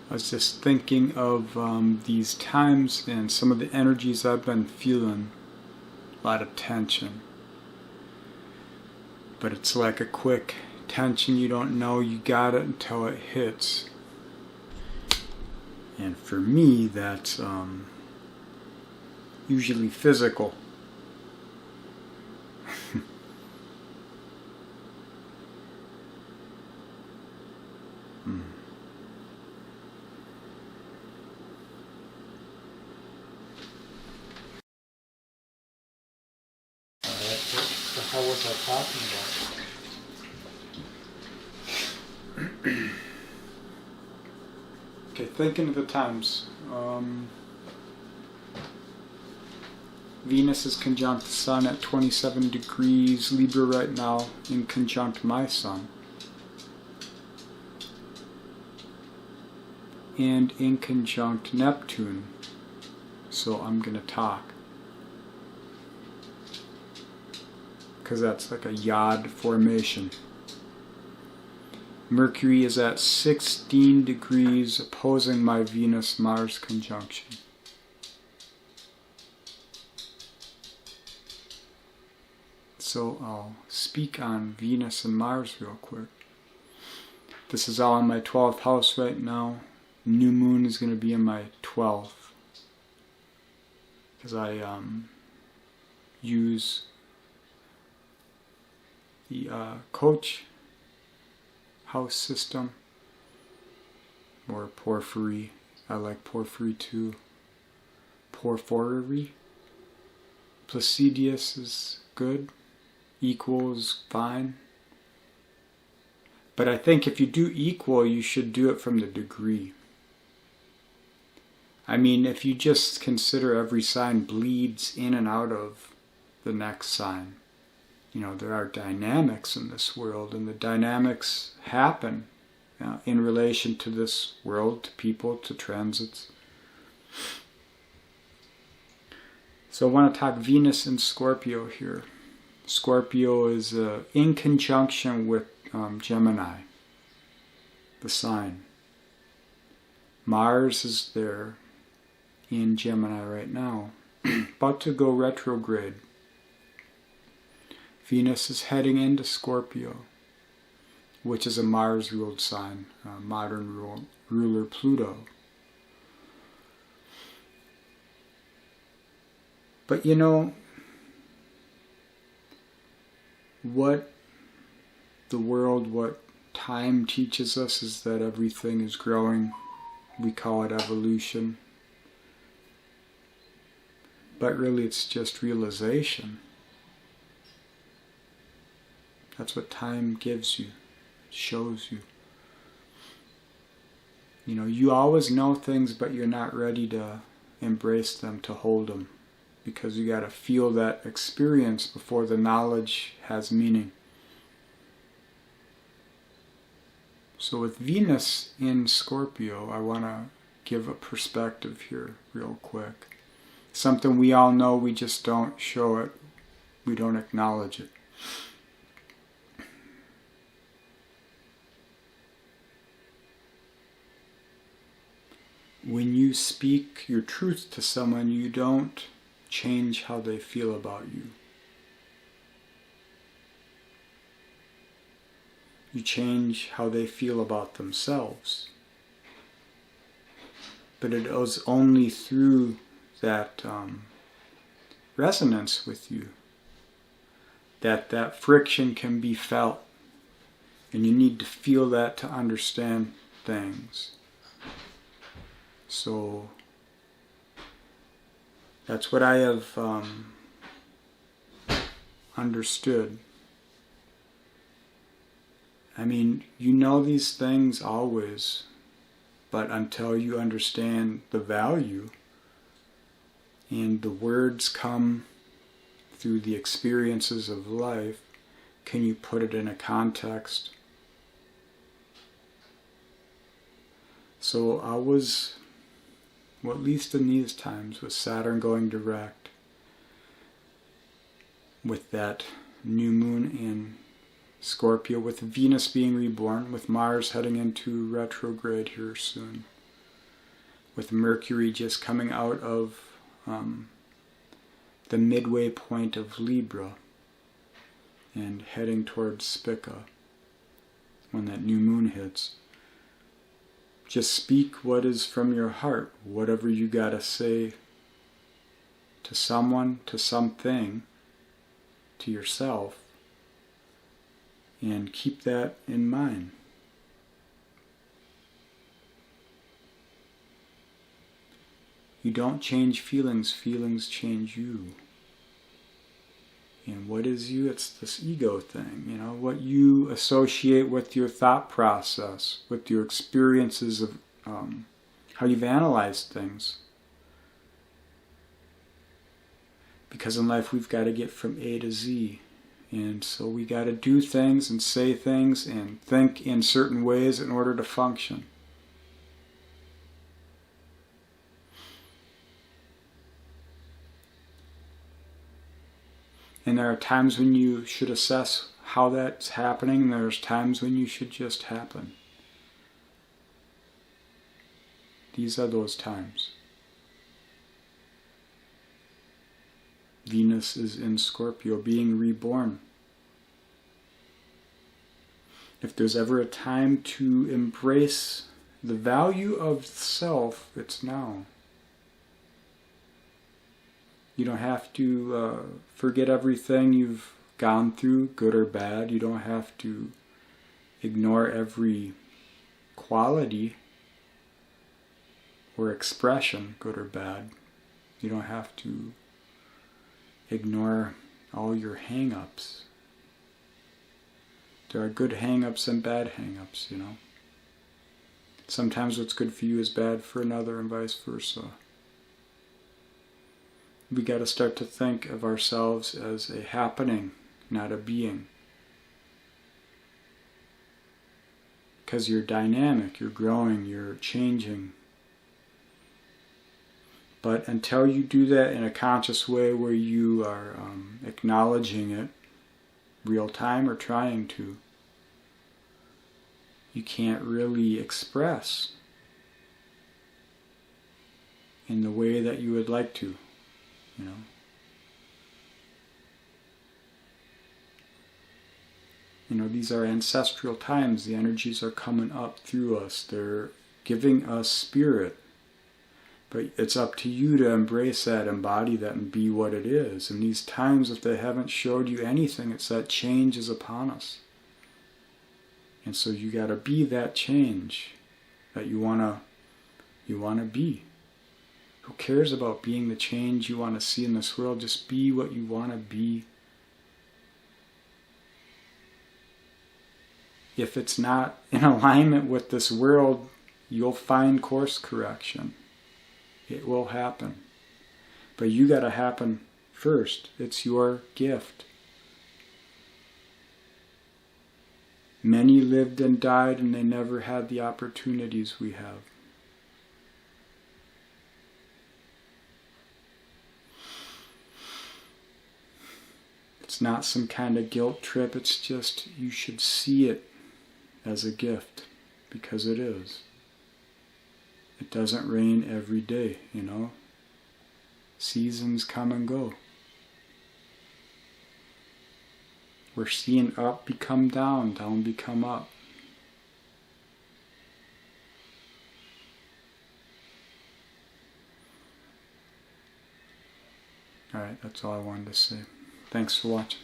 I was just thinking of these times and some of the energies I've been feeling. A lot of tension. But it's like a quick tension, you don't know you got it until it hits. And for me, that's usually physical. So how was I talking about? Okay, thinking of the times. Venus is conjunct the Sun at 27 degrees Libra right now, in conjunct my Sun. And in conjunct Neptune. So I'm going to talk. Because that's like a YOD formation. Mercury is at 16 degrees opposing my Venus-Mars conjunction. So I'll speak on Venus and Mars real quick. This is all in my 12th house right now. New moon is going to be in my 12th. Because I use the coach house system, or porphyry. I like porphyry too. Porphyry. Placidius is good. Equal is fine. But I think if you do equal, you should do it from the degree. I mean, if you just consider every sign bleeds in and out of the next sign, you know, there are dynamics in this world, and the dynamics happen in relation to this world, to people, to transits. So I want to talk Venus in Scorpio here. Scorpio is in conjunction with Gemini, the sign. Mars is there in Gemini right now, about to go retrograde. Venus is heading into Scorpio, which is a Mars-ruled sign, modern ruler Pluto. But you know, what the world, what time teaches us is that everything is growing. We call it evolution. But really it's just realization. That's what time gives you, shows you. You know, you always know things, but you're not ready to embrace them, to hold them. Because you got to feel that experience before the knowledge has meaning. So with Venus in Scorpio, I want to give a perspective here real quick. Something we all know, we just don't show it. We don't acknowledge it. When you speak your truth to someone, you don't change how they feel about you. You change how they feel about themselves. But it is only through that resonance with you that friction can be felt. And you need to feel that to understand things. So that's what I have understood. I mean, you know these things always, but until you understand the value, and the words come through the experiences of life, can you put it in a context? So I was, well, at least in these times, with Saturn going direct, with that new moon in Scorpio, with Venus being reborn, with Mars heading into retrograde here soon. with Mercury just coming out of the midway point of Libra and heading towards Spica when that new moon hits. Just speak what is from your heart, whatever you gotta say to someone, to something, to yourself, and keep that in mind. You don't change feelings, feelings change you. And what is you? It's this ego thing, you know, what you associate with your thought process, with your experiences of how you've analyzed things. Because in life we've got to get from A to Z. And so we got to do things and say things and think in certain ways in order to function. And there are times when you should assess how that's happening, and there's times when you should just happen. These are those times. Venus is in Scorpio, being reborn. If there's ever a time to embrace the value of self, it's now. You don't have to forget everything you've gone through, good or bad. You don't have to ignore every quality or expression, good or bad. You don't have to ignore all your hang-ups. There are good hang-ups and bad hang-ups, you know. Sometimes what's good for you is bad for another and vice versa. We got to start to think of ourselves as a happening, not a being. Because you're dynamic, you're growing, you're changing. But until you do that in a conscious way where you are acknowledging it real time or trying to, you can't really express in the way that you would like to. You know, these are ancestral times. The energies are coming up through us. They're giving us spirit. But it's up to you to embrace that, embody that, and be what it is. And these times, if they haven't showed you anything, it's that change is upon us. And so you got to be that change that you wanna be. Who cares about being the change you want to see in this world? Just be what you want to be. If it's not in alignment with this world, you'll find course correction. It will happen. But you got to happen first. It's your gift. Many lived and died and they never had the opportunities we have. It's not some kind of guilt trip, it's just you should see it as a gift, because it is. It doesn't rain every day, you know. Seasons come and go. We're seeing up become down, down become up. Alright, that's all I wanted to say. Thanks for watching.